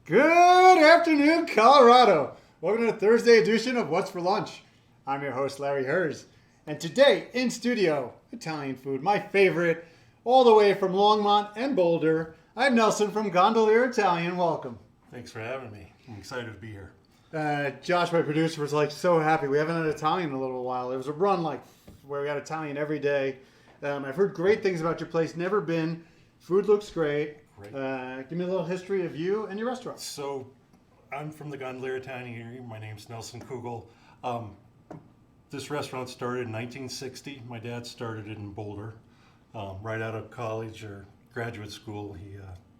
Good afternoon, Colorado. Welcome to the Thursday edition of What's for Lunch. I'm your host, Larry Hers. And today, in studio, Italian food, my favorite, all the way from Longmont and Boulder. I'm Nelson from Gondolier Italian. Welcome. Thanks for having me. I'm excited to be here. Josh, my producer, was so happy. We haven't had Italian in a little while. It was a run where we had Italian every day. I've heard great things about your place. Never been. Food looks great. Give me a little history of you and your restaurant. So, I'm from the Gondolier Italian Eatery. My name's Nelson Kugel. This restaurant started in 1960. My dad started it in Boulder. Right out of college or graduate school, he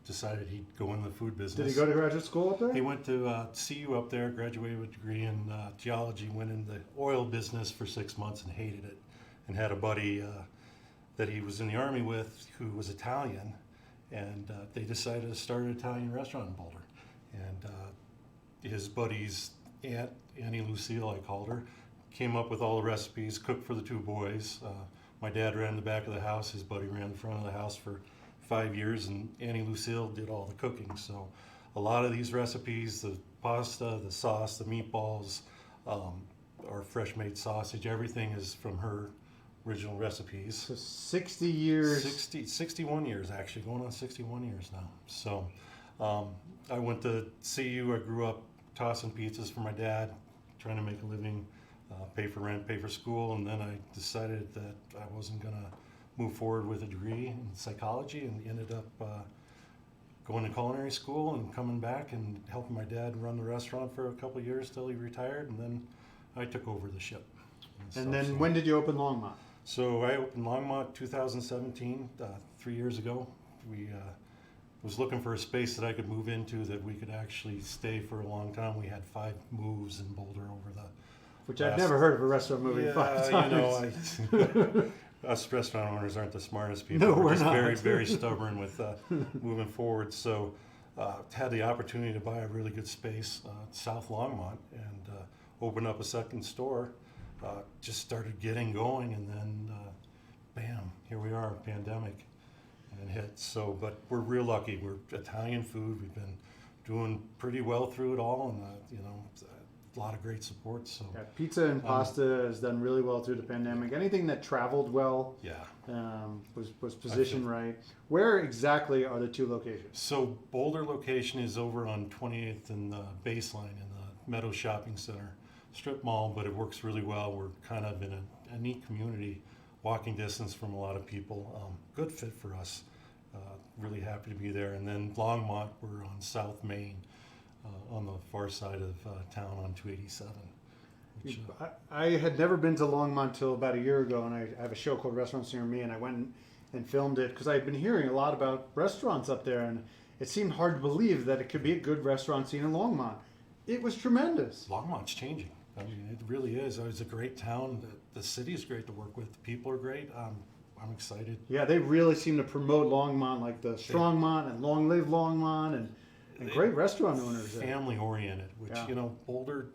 decided he'd go in the food business. Did he go to graduate school up there? He went to CU up there, graduated with a degree in geology, went in the oil business for 6 months and hated it, and had a buddy that he was in the Army with who was Italian. And they decided to start an Italian restaurant in Boulder. And his buddy's aunt, Annie Lucille, I called her, came up with all the recipes, cooked for the two boys. My dad ran the back of the house, his buddy ran the front of the house for 5 years, and Annie Lucille did all the cooking. So a lot of these recipes, the pasta, the sauce, the meatballs, our fresh made sausage, everything is from her original recipes. So 60 years. 61 years actually, going on 61 years now. So I went to CU. I grew up tossing pizzas for my dad, trying to make a living, pay for rent, pay for school, and then I decided that I wasn't going to move forward with a degree in psychology, and ended up going to culinary school and coming back and helping my dad run the restaurant for a couple of years till he retired, and then I took over the ship. And then when did you open Longmont? So I opened Longmont 2017, 3 years ago. We was looking for a space that I could move into that we could actually stay for a long time. We had 5 moves in Boulder over the Which I've never heard of a restaurant moving 5 times. Us restaurant owners aren't the smartest people. No, we're just not. very, very stubborn with moving forward. So had the opportunity to buy a really good space, South Longmont, and open up a second store. Just started getting going, and then bam, here we are, pandemic, and hit. So, but we're real lucky. We're Italian food. We've been doing pretty well through it all, and a lot of great support. So Yeah, pizza and pasta has done really well through the pandemic. Anything that traveled well was positioned right. Where exactly are the 2 locations? So Boulder location is over on 28th and Baseline in the Meadow Shopping Center strip mall, but it works really well. We're kind of in a neat community, walking distance from a lot of people. Good fit for us. Really happy to be there. And then Longmont, we're on South Main, on the far side of town on 287. Which, I had never been to Longmont until about a year ago, and I have a show called Restaurants Near Me, and I went and filmed it because I had been hearing a lot about restaurants up there, and it seemed hard to believe that it could be a good restaurant scene in Longmont. It was tremendous. Longmont's changing. I mean, it really is. It's a great town. The city is great to work with. The people are great. I'm excited. Yeah, they really seem to promote Longmont, like the Strongmont and Long Live Longmont, and great restaurant owners. Family oriented, which Yeah. Boulder,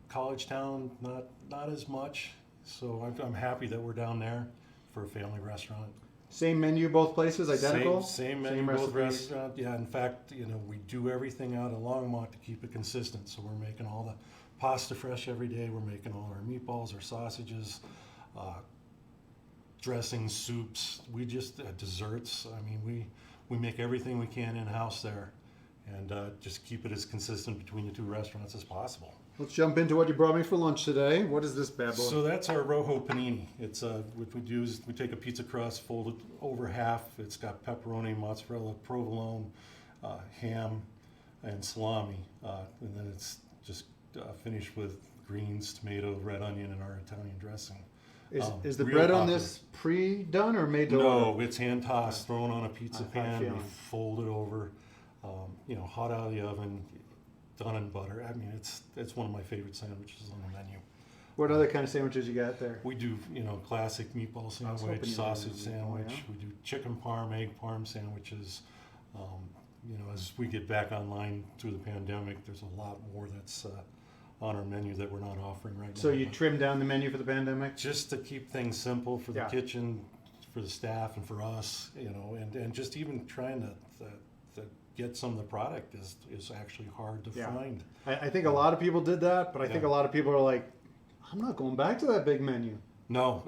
college town, not as much. So I'm happy that we're down there for a family restaurant. Same menu both places, identical? Same menu, both restaurants. Yeah, in fact, we do everything out of Longmont to keep it consistent. So we're making all the pasta fresh every day. We're making all our meatballs, our sausages, dressings, soups. We just desserts. I mean, we make everything we can in house there, and just keep it as consistent between the 2 restaurants as possible. Let's jump into what you brought me for lunch today. What is this bad boy? So that's our Rojo Panini. It's what we do is we take a pizza crust, fold it over half. It's got pepperoni, mozzarella, provolone, ham, and salami, and then it's just finished with greens, tomato, red onion, and our Italian dressing. Is the real bread on popular. this pre-done or made to No, order? it's hand tossed, thrown on a pizza pan. We feeling. fold it over, hot out of the oven, done in butter. I mean, it's one of my favorite sandwiches on the menu. What other kind of sandwiches you got there? We do, classic meatball sandwich, hoping you sausage were gonna do sandwich. meatball, yeah. We do chicken parm, egg parm sandwiches. As we get back online through the pandemic, there's a lot more that's on our menu that we're not offering right now. So you trimmed down the menu for the pandemic? Just to keep things simple for the Yeah. kitchen, for the staff, and for us, and just even trying to get some of the product is actually hard to find. I think a lot of people did that, but I think a lot of people are like, I'm not going back to that big menu. No,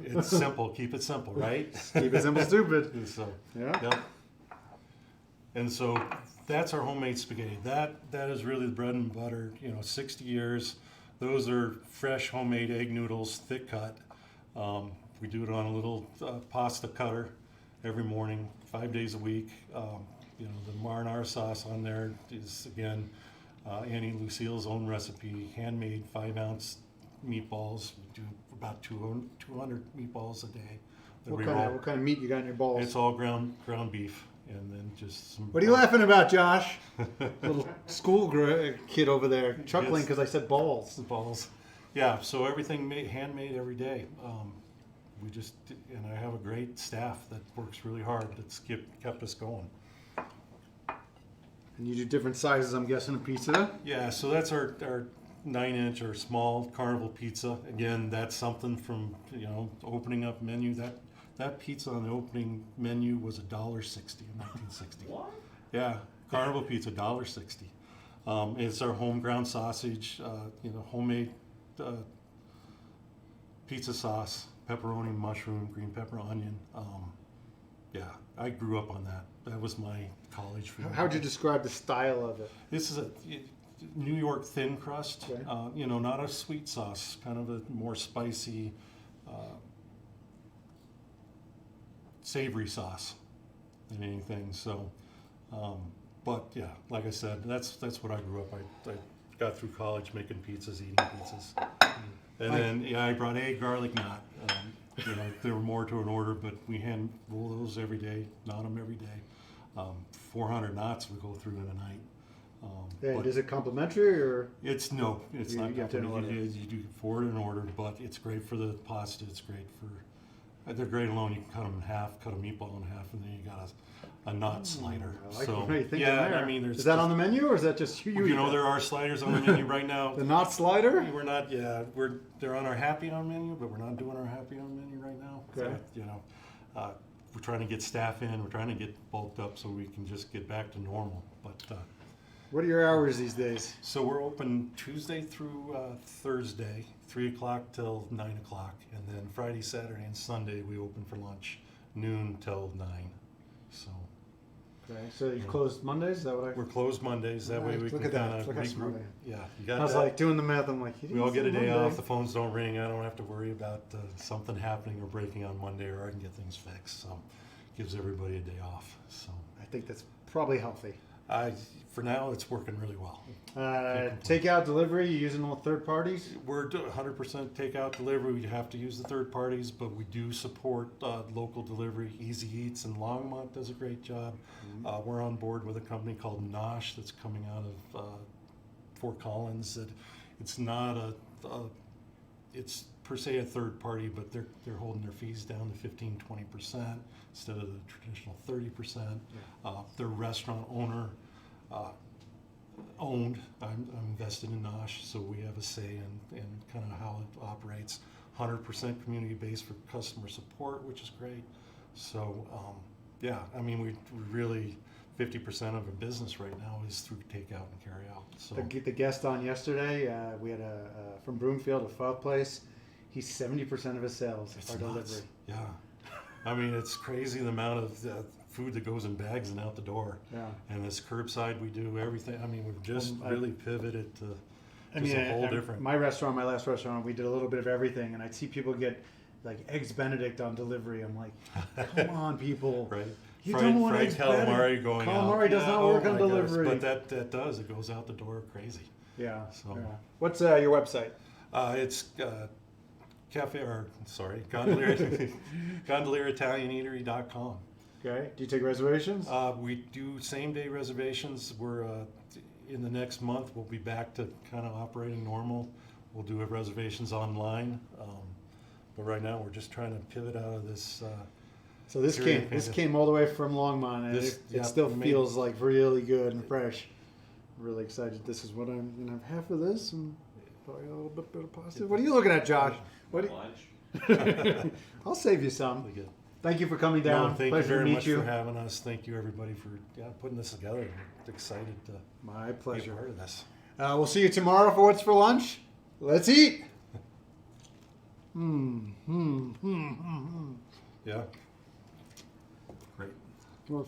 it's simple. Keep it simple, right? Keep it simple, stupid. So, yeah. Yep. And so that's our homemade spaghetti. That is really the bread and butter. 60 years. Those are fresh homemade egg noodles, thick cut. We do it on a little pasta cutter every morning, 5 days a week. The marinara sauce on there is, again, Annie Lucille's own recipe, handmade 5-ounce meatballs. We do about 200 meatballs a day. What kind of meat you got in your balls? It's all ground beef, and then just some. What are you laughing about, Josh? Little school kid over there chuckling because I said balls. Balls. Yeah, so everything handmade every day. And I have a great staff that works really hard. That's kept us going. And you do different sizes, I'm guessing, of pizza? Yeah, so that's our 9-inch or small carnival pizza. Again, that's something from opening up menu. That pizza on the opening menu was $1.60 in 1960. What? Yeah, carnival pizza $1.60. It's our home ground sausage, homemade pizza sauce, pepperoni, mushroom, green pepper, onion. I grew up on that. That was my college food. How would you describe the style of it? This is a New York thin crust. Okay. Not a sweet sauce, kind of a more spicy, savory sauce than anything. So, but yeah, like I said, that's what I grew up. I got through college making pizzas, eating pizzas, and then I brought egg, garlic, knot. There were more to an order, but we hand roll those every day, knot them every day. 400 knots we go through in a night. Is it complimentary or? It's not complimentary. You do forward an order, but it's great for the pasta. It's great for. They're great alone. You can cut them in half, cut a meatball in half, and then you got a knot slider. I like so what you're thinking yeah, there. I mean, is that on the menu or is that just you? There are sliders on the menu right now. The knot slider? We're not. Yeah, they're on our happy on menu, but we're not doing our happy on menu right now. Okay. We're trying to get staff in. We're trying to get bulked up so we can just get back to normal. But what are your hours these days? so we're open Tuesday through Thursday, 3 o'clock till 9 o'clock, and then Friday, Saturday, and Sunday we open for lunch, noon till 9. So. Okay, so you closed Mondays? Is that what We're closed Mondays. That way we Look can at that. kind of Look how smart I regroup. am. Yeah, you got I was that. like doing the math. I'm like, We all get a day off. The phones don't ring. I don't have to worry about something happening or breaking on Monday, or I can get things fixed. So, gives everybody a day off. So, I think that's probably healthy. For now, it's working really well. Takeout delivery, you using all third parties? We're 100% takeout delivery. We have to use the third parties, but we do support local delivery. Easy Eats in Longmont does a great job. We're on board with a company called Nosh that's coming out of Fort Collins. That it's not it's per se a third party, but they're holding their fees down to 15-20% instead of the traditional 30%. Their restaurant owner owned. I'm invested in Nosh, so we have a say in kind of how it operates. 100% community based for customer support, which is great. So I mean we really 50% of our business right now is through takeout and carry out. So The guest on yesterday, we had from Broomfield, a pho place. He's 70% of his sales are delivery. Yeah, I mean it's crazy the amount of food that goes in bags and out the door. Yeah. And this curbside, we do everything. I mean, we've just really pivoted to a whole different. My last restaurant, we did a little bit of everything, and I'd see people get like eggs Benedict on delivery. I'm like, come on, people. Right. You don't want eggs calamari Benedict. going out. Calamari does not work on delivery. But that does. It goes out the door crazy. Yeah. So. Yeah. What's your website? It's Gondolier Italian Eatery.com. Okay. Do you take reservations? We do same day reservations. We're in the next month. We'll be back to kind of operating normal. We'll do reservations online, but right now we're just trying to pivot out of this. So this came all the way from Longmont, and it still feels like really good and fresh. I'm really excited. This is what I'm gonna have half of this and probably a little bit of pasta. What are you looking at, Josh? Lunch. I'll save you some. Thank you for coming No, down. thank you Pleasure to very meet much you. for having us. Thank you, everybody, for putting this together. I'm excited to My be a pleasure. part of this. We'll see you tomorrow for What's for Lunch. Let's eat. Yeah. Great. Well,